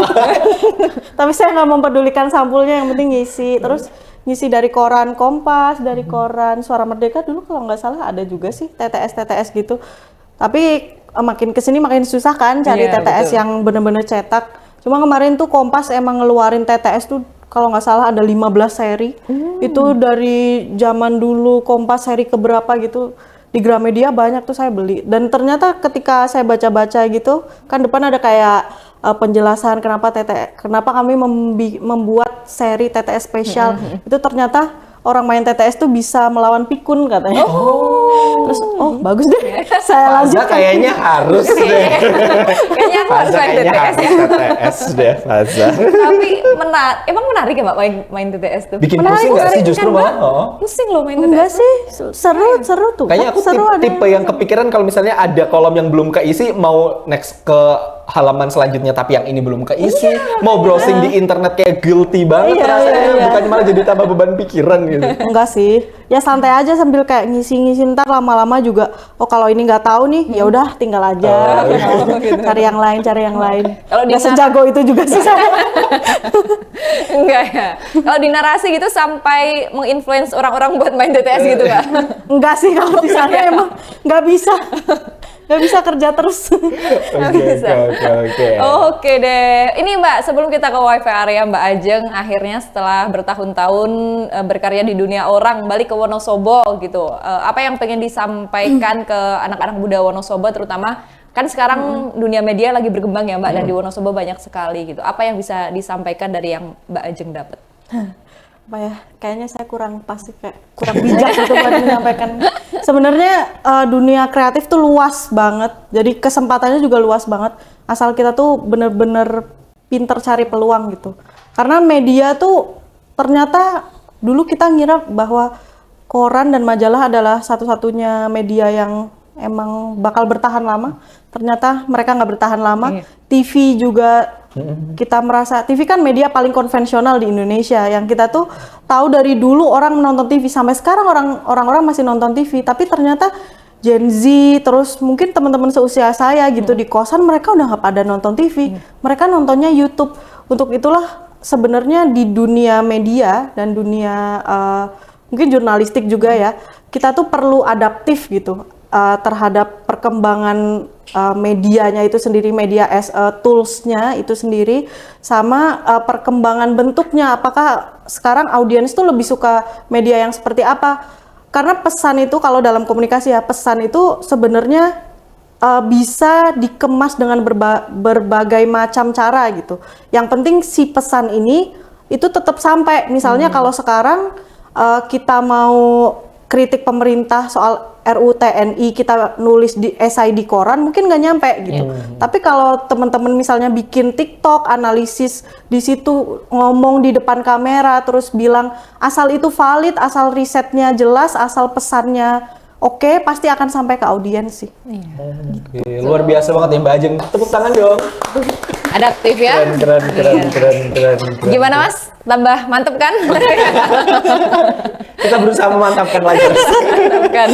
Tapi saya nggak mempedulikan sampulnya, yang penting ngisi. Terus ngisi dari koran Kompas, dari koran Suara Merdeka dulu kalau nggak salah ada juga sih TTS gitu. Tapi makin kesini makin susah kan cari TTS betul, yang bener-bener cetak. Cuma kemarin tuh Kompas emang ngeluarin TTS tuh kalau nggak salah ada 15 seri. Itu dari zaman dulu Kompas seri keberapa gitu. Di Gramedia banyak tuh saya beli. Dan ternyata ketika saya baca-baca gitu, kan depan ada kayak penjelasan kenapa kami membuat seri TTS spesial. Itu ternyata orang main TTS tuh bisa melawan pikun katanya. Terus bagus deh. Saya Faza lanjutkan. kayaknya harus deh. Kayaknya aku harus Faza main kayaknya TTS ya. harus TTS deh Faza. Tapi emang menarik ya Mbak main TTS tuh? Bikin Menarik, pusing nggak sih menarik justru kan, malah? Mbak? Pusing loh main TTS. Enggak sih, seru tuh. Kayaknya aku seru ada. tipe yang kepikiran kalau misalnya ada kolom yang belum keisi, mau next ke halaman selanjutnya tapi yang ini belum keisi, mau browsing di internet kayak guilty banget Iya, rasanya, iya. bukannya malah jadi tambah beban pikiran gitu. Enggak sih, ya santai aja sambil kayak ngisi-ngisi, ntar lama-lama juga kalau ini nggak tahu nih ya udah tinggal aja, cari yang lain. Kalau di nggak sejago itu juga sih saya. Enggak ya. Kalau di narasi gitu sampai menginfluence orang-orang buat main TTS gitu Mbak? Enggak sih, kalau di sana emang nggak bisa kerja terus. Oke. Oke deh. Ini Mbak, sebelum kita ke wifi area, Mbak Ajeng akhirnya setelah bertahun-tahun berkarya di dunia orang, balik ke Wonosobo gitu. Apa yang pengen disampaikan ke anak-anak muda Wonosobo, terutama kan sekarang dunia media lagi berkembang ya Mbak, dan di Wonosobo banyak sekali gitu. Apa yang bisa disampaikan dari yang Mbak Ajeng dapat? Apa ya, kayaknya saya kurang bijak gitu buat menyampaikan. Sebenarnya dunia kreatif tuh luas banget, jadi kesempatannya juga luas banget, asal kita tuh bener-bener pinter cari peluang gitu. Karena media tuh ternyata dulu kita ngira bahwa koran dan majalah adalah satu-satunya media yang emang bakal bertahan lama, ternyata mereka nggak bertahan lama. TV juga kita merasa, TV kan media paling konvensional di Indonesia, yang kita tuh tahu dari dulu orang menonton TV, sampai sekarang orang-orang masih nonton TV, tapi ternyata Gen Z, terus mungkin teman-teman seusia saya gitu di kosan, mereka udah nggak pada nonton TV, mereka nontonnya YouTube. Untuk itulah sebenarnya di dunia media dan dunia mungkin jurnalistik juga ya, kita tuh perlu adaptif gitu terhadap perkembangan medianya itu sendiri, media as toolsnya itu sendiri, sama perkembangan bentuknya. Apakah sekarang audiens tuh lebih suka media yang seperti apa? Karena pesan itu, kalau dalam komunikasi ya, pesan itu sebenarnya bisa dikemas dengan berbagai macam cara gitu. Yang penting si pesan ini itu tetap sampai. Misalnya kalau sekarang kita mau kritik pemerintah soal RUU TNI, kita nulis di esai di koran mungkin nggak nyampe gitu. Tapi kalau teman-teman misalnya bikin TikTok, analisis di situ, ngomong di depan kamera, terus bilang asal itu valid, asal risetnya jelas, asal pesannya oke, pasti akan sampai ke audiens sih. Oke, luar biasa banget ya Mbak Ajeng. Tepuk tangan dong. Adaptif ya? Keren. Gimana Mas? Tambah mantep kan? Kita berusaha memantapkan lagi. Kan.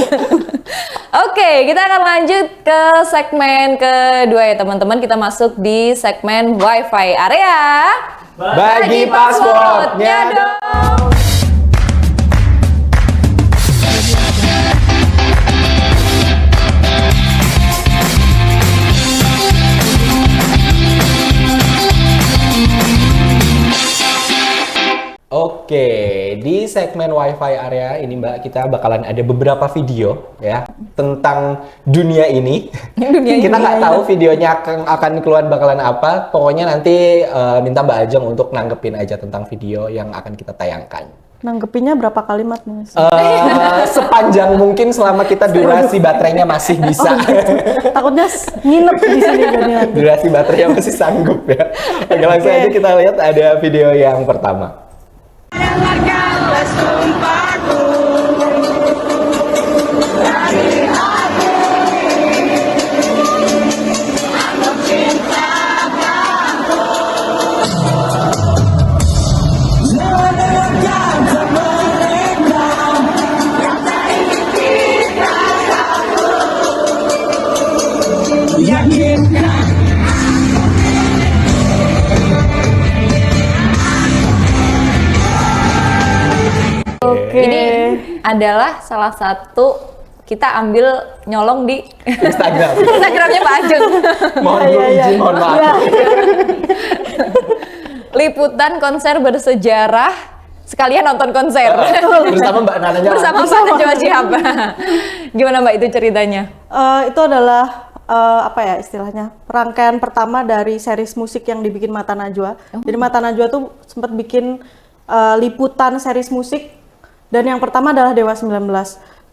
Oke, kita akan lanjut ke segmen kedua ya teman-teman. Kita masuk di segmen wifi area. Bagi passwordnya dong. Oke, di segmen wifi area ini Mbak, kita bakalan ada beberapa video ya tentang dunia ini. Kita nggak tahu videonya akan keluar bakalan apa. Pokoknya nanti minta Mbak Ajeng untuk nanggepin aja tentang video yang akan kita tayangkan. Nanggepinnya berapa kalimat nih? Sepanjang mungkin selama kita durasi baterainya masih bisa. Takutnya nginep di sini jadi nanti. Durasi baterainya masih sanggup ya. Oke, langsung aja kita lihat ada video yang pertama. Ini adalah salah satu kita ambil nyolong di Instagram. Instagramnya Pak Ajeng. Mohon dulu izin, mohon maaf. Liputan konser bersejarah sekalian nonton konser. Bersama Mbak Nananya. Bersama Mbak Najwa Shihab. Gimana Mbak itu ceritanya? Itu adalah apa ya istilahnya, rangkaian pertama dari series musik yang dibikin Mata Najwa. Jadi Mata Najwa tuh sempat bikin liputan series musik Dan yang pertama adalah Dewa 19.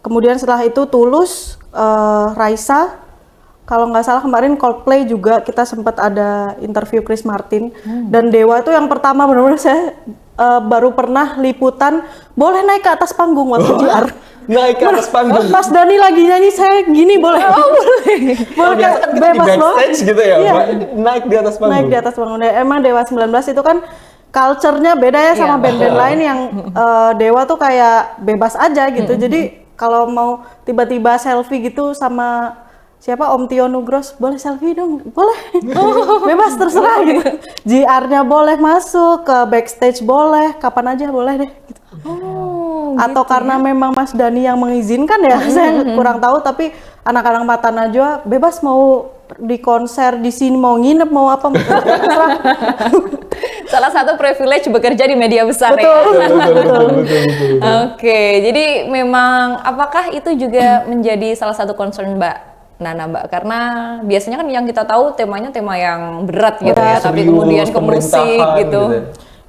Kemudian setelah itu Tulus, Raisa, kalau nggak salah kemarin Coldplay juga kita sempat ada interview Chris Martin. Dan Dewa itu yang pertama benar-benar saya baru pernah liputan boleh naik ke atas panggung waktu JR. Naik ke atas panggung. Mas Dani lagi nyanyi saya gini boleh. Boleh. Oh, biasa kan kita di backstage gitu ya, Iya. naik di atas panggung. Naik di atas panggung. Emang Dewa 19 itu kan culture-nya beda ya sama band-band lain yang Dewa tuh kayak bebas aja gitu. Jadi kalau mau tiba-tiba selfie gitu sama siapa Om Tio Nugros, boleh selfie dong? Boleh. Bebas terserah gitu. JR-nya boleh masuk, ke backstage boleh, kapan aja boleh deh gitu. Atau karena memang Mas Dani yang mengizinkan ya, saya kurang tahu, tapi anak-anak Mata Najwa bebas mau di konser di sini, mau nginep mau apa. Salah satu privilege bekerja di media besar ya. Betul. Oke, jadi memang apakah itu juga menjadi salah satu concern Mbak Nana, Mbak? Karena biasanya kan yang kita tahu temanya tema yang berat gitu ya, tapi kemudian ke musik gitu.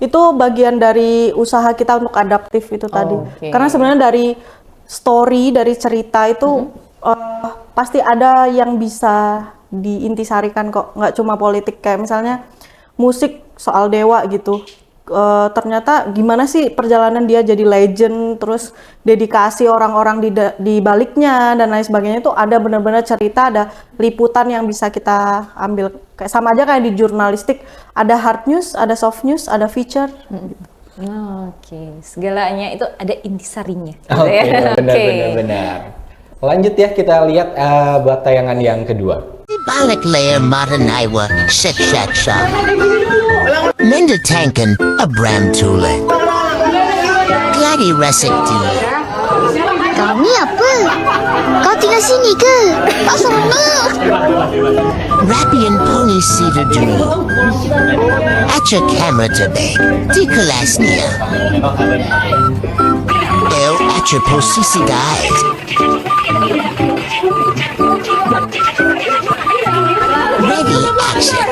Itu bagian dari usaha kita untuk adaptif itu tadi. Oke. Karena sebenarnya dari story, dari cerita itu pasti ada yang bisa diintisarikan kok. Nggak cuma politik, kayak misalnya musik soal Dewa gitu. Ternyata gimana sih perjalanan dia jadi legend, terus dedikasi orang-orang di baliknya dan lain sebagainya, itu ada benar-benar cerita, ada liputan yang bisa kita ambil. Kayak sama aja kayak di jurnalistik, ada hard news, ada soft news, ada feature. Oke, segalanya itu ada intisarinya. Oke, gitu ya. benar. Lanjut ya, kita lihat buat tayangan yang kedua. Balik layar Maranaiwa, Shek-Shak-Shak. Linda Tanken, Abram Tule. Gladi Resikti. Kau ni apa? Kau tinggal sini ke? Tak sama. Rappy and Pony Cedar Dream. Acha Camera Tebeg, di Kelasnia. El Acha Posisi Guide. Ready action.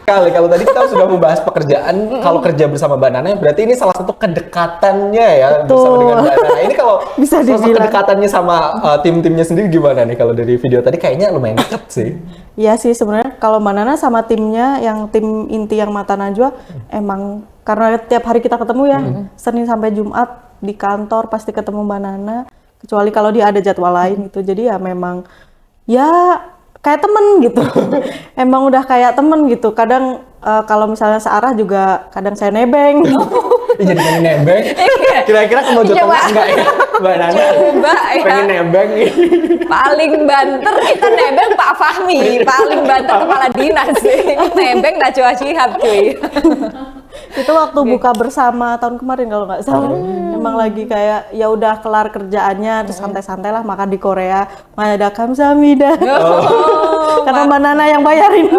Kalau tadi kita sudah membahas pekerjaan, kalau kerja bersama Mbak Nana, berarti ini salah satu kedekatannya ya bersama dengan Mbak Nana. Ini kalau Bisa sosok dibilang. kedekatannya sama tim-timnya sendiri gimana nih kalau dari video tadi kayaknya lumayan dekat sih. Iya sih sebenarnya kalau Mbak Nana sama timnya yang tim inti yang Mata Najwa emang karena tiap hari kita ketemu ya, Senin sampai Jumat di kantor pasti ketemu Mbak Nana, kecuali kalau dia ada jadwal lain gitu. Jadi ya memang ya kayak temen gitu. Emang udah kayak temen gitu. Kadang kalau misalnya searah juga kadang saya nebeng. Jadi pengen nebeng. Kira-kira kemojotan enggak ya Mbak Nana? Coba ya. Pengen nebeng. Paling banter kita nebeng Pak Fahmi, paling banter kepala dinas sih. Nebeng Najwa Shihab cuy. Itu waktu buka bersama tahun kemarin kalau nggak salah. Emang lagi kayak ya udah kelar kerjaannya terus santai-santai lah makan di Korea. Ada kamsahamnida. Karena Mbak Nana yang bayarin.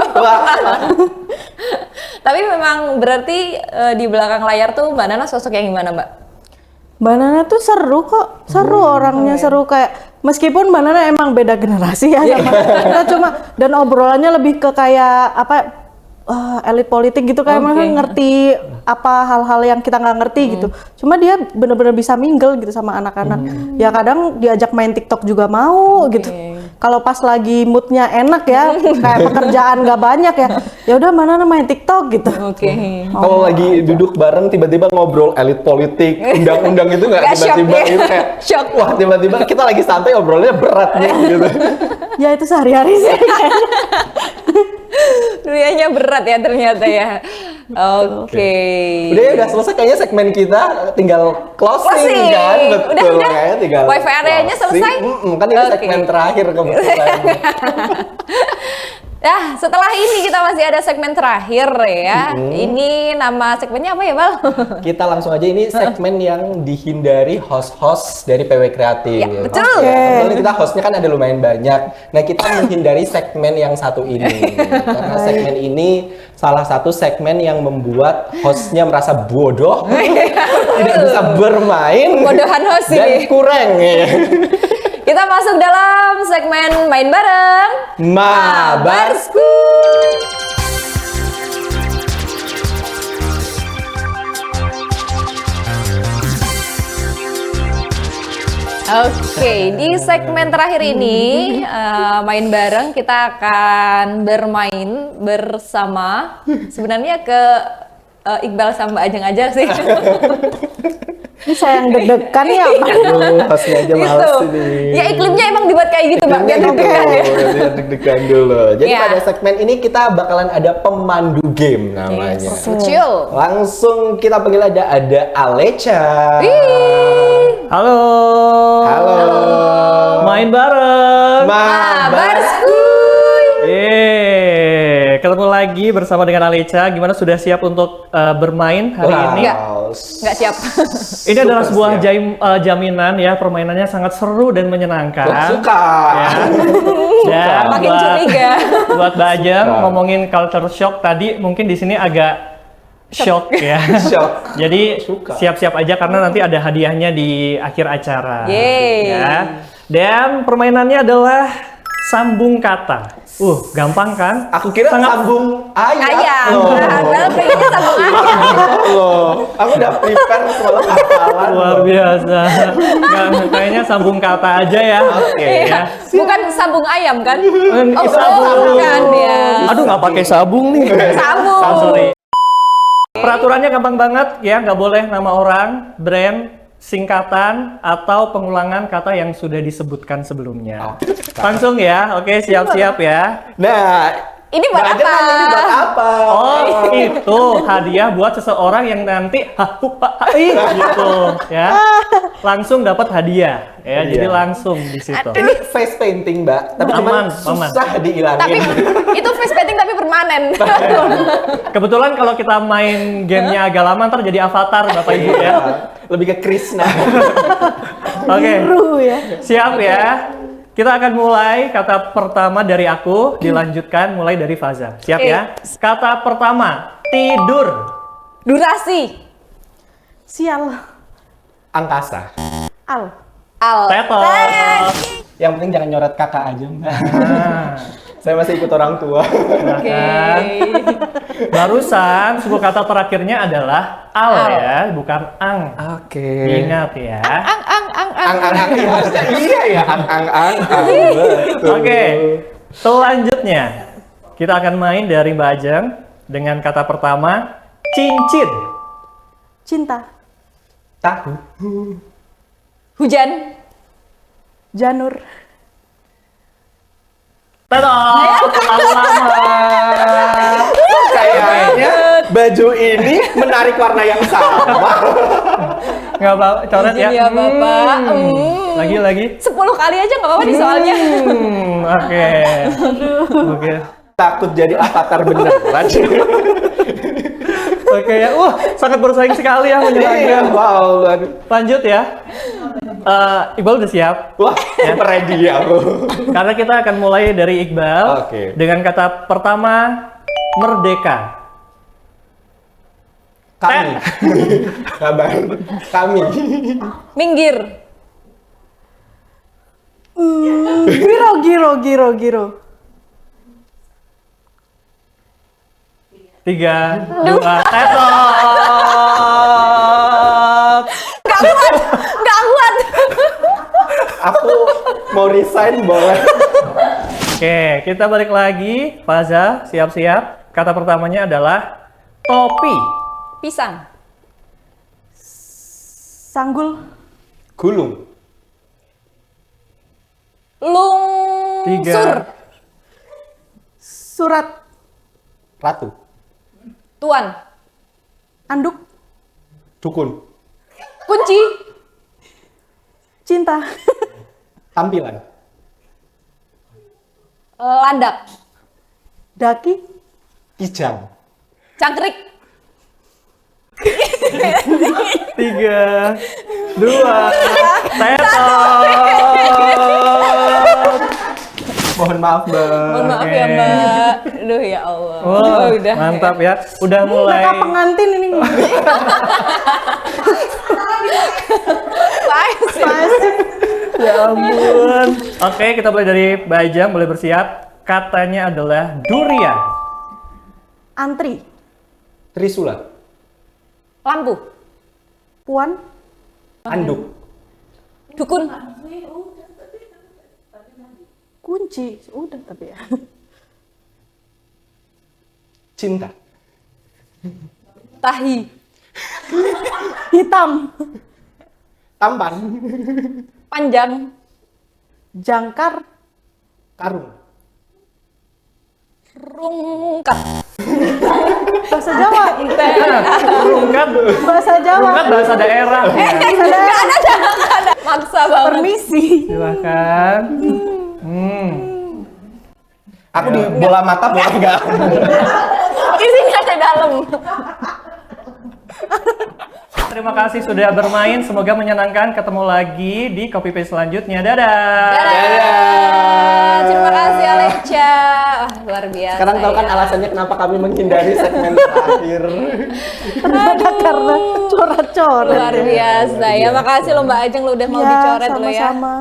Tapi memang berarti di belakang layar tuh Mbak Nana sosok yang gimana, Mbak? Mbak Nana tuh seru kok, seru orangnya seru kayak meskipun Mbak Nana emang beda generasi ya sama kita cuma dan obrolannya lebih ke kayak apa elit politik gitu kayak emang ngerti apa hal-hal yang kita nggak ngerti gitu. Cuma dia bener-bener bisa mingle gitu sama anak-anak. Ya kadang diajak main TikTok juga mau gitu. Kalau pas lagi moodnya enak ya, kayak pekerjaan nggak banyak ya, ya udah mana main TikTok gitu. Kalau lagi duduk bareng tiba-tiba ngobrol elit politik, undang-undang itu nggak Nggak shock tiba-tiba ya? itu kayak Shock. wah tiba-tiba kita lagi santai obrolnya berat nih gitu. Ya itu sehari-hari sih. Dunianya berat ya ternyata ya. Oke. Udah selesai kayaknya segmen kita, tinggal closing kan, betul Udah. kayaknya tinggal. Wifi area-nya closing. selesai? Kan ini Oke. segmen terakhir kebetulan. Nah, setelah ini kita masih ada segmen terakhir ya. Ini nama segmennya apa ya, Bal? Kita langsung aja, ini segmen yang dihindari host-host dari PW Kreatif. Ya, betul. Kebetulan kita hostnya kan ada lumayan banyak. Nah, kita menghindari segmen yang satu ini. Karena segmen ini salah satu segmen yang membuat hostnya merasa bodoh, tidak bisa bermain, Bodohan host dan ini. kurang. Ya. Kita masuk dalam segmen main bareng Mabarsku. Oke, di segmen terakhir ini main bareng kita akan bermain bersama sebenarnya ke Iqbal sama Mbak Ajeng aja sih. Ini saya yang deg-degan ya, Pak. Aduh, hostnya aja males Gitu. ini. Ya iklimnya emang dibuat kayak gitu, Mbak, biar Iklimnya deg-degan ya. biar deg-degan dulu. Jadi Ya. pada segmen ini kita bakalan ada pemandu game namanya. Kecil. Langsung kita panggil ada Alecha. Halo. Halo. Main bareng. Mabarsku. Ketemu lagi bersama dengan Alecha. Gimana, sudah siap untuk bermain hari ini? Nggak siap. Ini adalah Super sebuah siap. jaminan ya, permainannya sangat seru dan menyenangkan. Suka. Ya. Dan Makin curiga. buat Mbak Ajeng Suka. ngomongin culture shock tadi, mungkin di sini agak shock ya. Shock. Jadi Suka. siap-siap aja karena nanti ada hadiahnya di akhir acara. Yeay. Ya. Dan permainannya adalah sambung kata. Gampang kan? Aku kira sambung ayam. Ayam. Loh. Padahal pengennya sambung ayam. Loh. Aku udah prepare semalam hafalan. Luar loh. biasa. Nggak, kayaknya sambung kata aja ya. Oke. Ya. Bukan sambung ayam kan? Itu sabung. Bukan ya. Aduh, nggak pakai sabung nih. Sambung. Sorry. Peraturannya gampang banget ya, nggak boleh nama orang, brand, singkatan, atau pengulangan kata yang sudah disebutkan sebelumnya. Langsung ya, oke, siap-siap ya. Nah, Ini buat Mbak Ajeng apa? nanya ini buat apa? Oh, itu hadiah buat seseorang yang nanti gitu ya. Langsung dapat hadiah ya. Jadi Iya. langsung di situ. Ini face painting, Mbak. Tapi Aman, cuman susah Tapi dihilangin. itu face painting tapi permanen. Kebetulan kalau kita main gamenya agak lama, ntar jadi avatar Bapak Ibu ya. Lebih ke Krishna. Oke, Seru ya. siap ya. Kita akan mulai kata pertama dari aku, dilanjutkan mulai dari Faza. Siap ya? Kata pertama, tidur. Durasi. Sial. Angkasa. Al. Al. Tetot. Yang penting jangan nyoret kakak aja, Mbak. Nah, Saya masih ikut orang tua. Oke. barusan suku kata terakhirnya adalah al ya, bukan ang. Oke. Ingat ya. Ang. Iya ya, ang. Betul. Oke, selanjutnya kita akan main dari Mbak Ajeng dengan kata pertama, cincin. Cinta. Tahu. Hujan. Janur. Tetot, terlalu lama. Kayaknya baju ini menarik warna yang sama. Nggak apa-apa, coret ya. Izin ya, Bapak. Lagi. 10 kali aja nggak apa-apa nih soalnya. Oke. Oke. Takut jadi avatar beneran. Oke ya. Wah, sangat bersaing sekali ya, Iya, menyenangkan. wow. Lanjut ya. Iqbal udah siap? Wah, ready aku. Karena kita akan mulai dari Iqbal Oke. dengan kata pertama, merdeka. Kami. Kabar. Kami. Minggir. Giro. 3, 2, tetot. Nggak kuat. Aku mau resign boleh. Oke, kita balik lagi. Faza, siap-siap. Kata pertamanya adalah topi. Pisang. Sanggul. Gulung. Lungsur. 3, Surat. Ratu. Tuan. Anduk. Dukun. Kunci. Cinta. Tampilan. Landak. Daki. Kijang. Cangkrik. 3, 2, tetot. Mohon maaf, Mbak. Mohon maaf ya Mbak. Aduh ya Allah. Wah, Udah. mantap ya. Udah mulai. Mereka pengantin ini. Pasti. Ya ampun. Oke, kita mulai dari Mbak Ajeng, boleh bersiap. Katanya adalah durian. Antri. Trisula. Lampu. Puan. Anduk. Dukun. Kunci. Udah tapi ya. Cinta. Tahi. Hitam. Tampan. Panjang. Jangkar. Karung. Rungkat. Bahasa Jawa. Rungkat. Bahasa Jawa. Rungkat bahasa daerah. Ada. Maksa banget. Permisi. Silakan. Aku di bola mata boleh nggak? Isinya di dalam. Terima kasih sudah bermain. Semoga menyenangkan. Ketemu lagi di Copy Paste selanjutnya. Dadah. Dadah. Terima kasih Alexa. Wah, luar biasa. Sekarang tahu kan ya. alasannya kenapa kami menghindari segmen terakhir. Ternyata karena coret-coret. Luar biasa ya. Makasih lo Mbak Ajeng lo udah mau Ya, dicoret lo ya. sama-sama.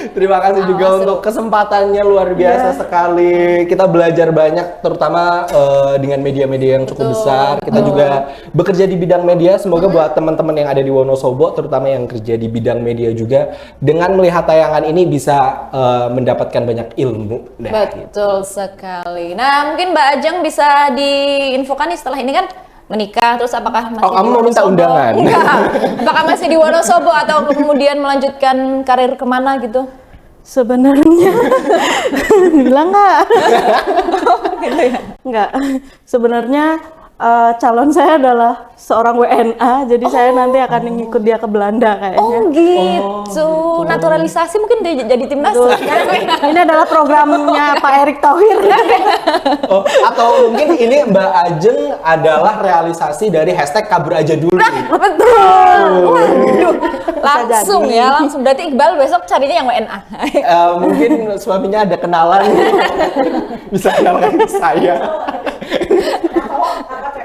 Terima kasih juga untuk kesempatannya luar biasa sekali. Kita belajar banyak terutama dengan media-media yang cukup besar. Kita juga bekerja di bidang media. Semoga buat teman-teman yang ada di Wonosobo terutama yang kerja di bidang media juga dengan melihat tayangan ini bisa mendapatkan banyak ilmu. Nah, Betul sekali. Nah, mungkin Mbak Ajeng bisa diinfokan nih setelah ini kan menikah, terus apakah masih Oh, kamu di mau minta Wonosobo? undangan? Enggak. Apakah masih di Wonosobo atau kemudian melanjutkan karir kemana gitu? Sebenarnya bilang nggak? Gitu ya. Nggak. Sebenarnya calon saya adalah seorang WNA, jadi saya nanti akan ngikut dia ke Belanda kayaknya. Oh gitu. Naturalisasi mungkin dia jadi timnas. Ini adalah programnya Pak Erick Thohir. Oh, atau mungkin ini Mbak Ajeng adalah realisasi dari hashtag kabur aja dulu. Betul. Waduh. Langsung jadi. ya, langsung. Berarti Iqbal besok carinya yang WNA. Mungkin suaminya ada kenalan, bisa kenalkan ke saya.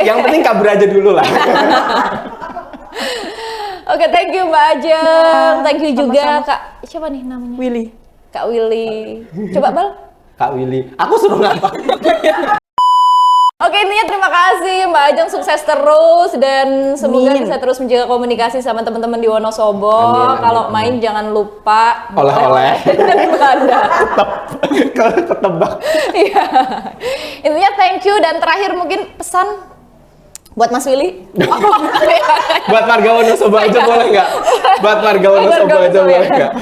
Yang penting kabur aja dulu lah. Oke, thank you Mbak Ajeng. Thank you juga Kak. Siapa nih namanya? Willy. Kak Willy. Coba Bal. Kak Willy, aku suruh ngapa? Oke, intinya terima kasih Mbak Ajeng, sukses terus dan semoga Amin. bisa terus menjaga komunikasi sama teman-teman di Wonosobo. Amin, Kalau amin. main jangan lupa Oleh-oleh. dari Belanda. Kalau ketebak. Iya. Intinya thank you dan terakhir mungkin pesan buat Mas Willy. Buat warga Wonosobo aja boleh nggak? Buat warga Wonosobo aja boleh nggak?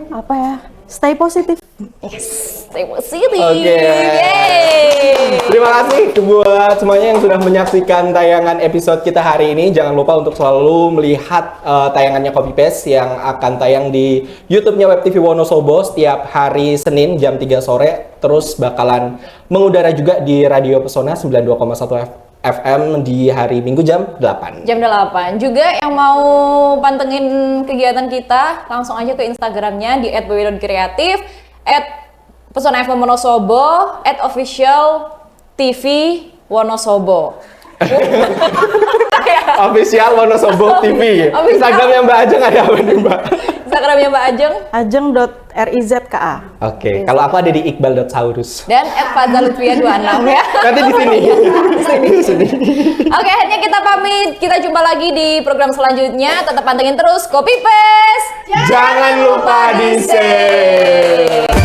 Apa ya? Stay positif. Stay positive. Oke. Yeay. Terima kasih buat semuanya yang sudah menyaksikan tayangan episode kita hari ini. Jangan lupa untuk selalu melihat tayangannya Copy Paste yang akan tayang di YouTube-nya Web TV Wonosobo setiap hari Senin jam 3 sore. Terus bakalan mengudara juga di Radio Pesona 92,1 FM di hari Minggu jam 8. Jam 8. Juga yang mau pantengin kegiatan kita, langsung aja ke Instagramnya di @bw.kreatif, @pesona FM Wonosobo, @official TV Wonosobo. Official Wonosobo TV. Official. Instagramnya Mbak Ajeng ada apa nih Mbak? Instagramnya Mbak Ajeng Ajeng.rizka. Oke, kalau aku ada di iqbal.saurus. dan @fazalutfia26 ya. Nanti di sini. Di sini. Oke, akhirnya kita pamit. Kita jumpa lagi di program selanjutnya. Tetap pantengin terus Copy Paste. Jangan lupa di-share.